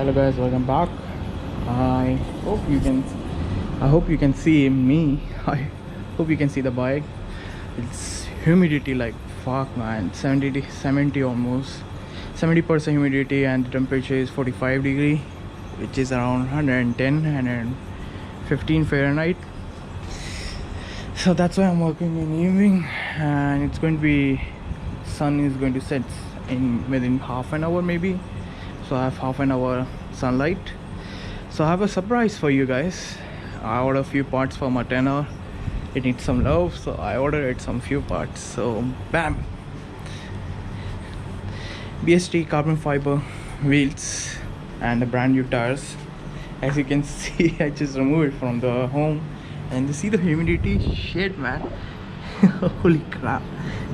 Hello guys, welcome back. I hope you can I hope you can see me. I hope you can see the bike. It's humidity like fuck man, 70 almost 70% humidity, and the temperature is 45 degree, which is around 110 and 15 Fahrenheit. So that's why I'm working in evening, and it's going to be sun is going to set in within half an hour maybe. So I have half an hour sunlight. So I have a surprise for you guys. I ordered a few parts for my 10R. It needs some love, so I ordered some few parts. So bam, BST carbon fiber wheels and the brand new tires. As you can see, I just removed it from the home, and you see the humidity. Shit man, holy crap,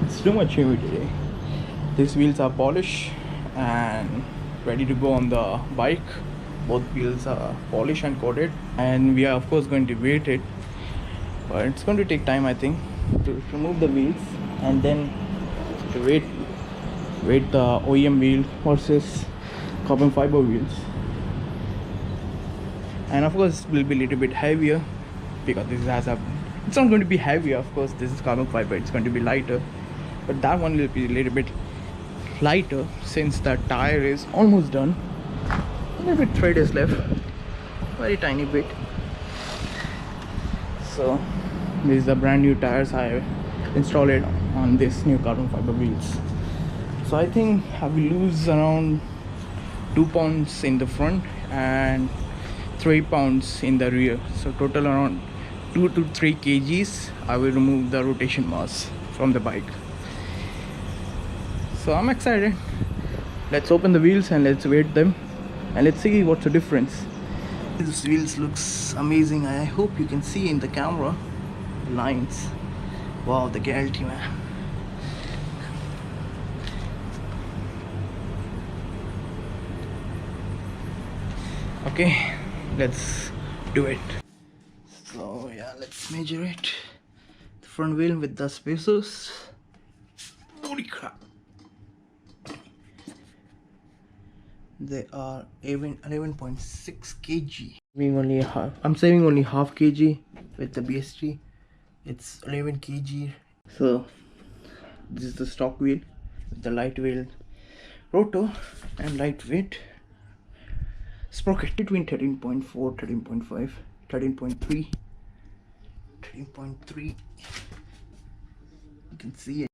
it's too much humidity. These wheels are polished and ready to go on the bike. Both wheels are polished and coated, and we are of course going to weight it, but it's going to take time I think to remove the wheels and then to weight the OEM wheel versus carbon fiber wheels. And of course it will be a little bit heavier because this has a, it's not going to be heavier, of course this is carbon fiber, it's going to be lighter, but that one will be a little bit lighter since the tire is almost done. A little bit thread is left, very tiny bit. So this is the brand new tires I installed it on this new carbon fiber wheels. So I think I will lose around 2 pounds in the front and 3 pounds in the rear, so total around 2 to 3 kgs I will remove the rotation mass from the bike. So I'm excited. Let's open the wheels and let's weight them and let's see what's the difference. These wheels looks amazing. I hope you can see in the camera the lines. Wow, the quality man. Okay, let's do it. So yeah, let's measure it. The front wheel with the spacers. Holy crap, they are even 11.6 kg. I'm saving only half kg with the BST. It's 11 kg. So this is the stock wheel with the light wheel rotor and lightweight sprocket between 13.4, 13.5, 13.3, 13.3. You can see it.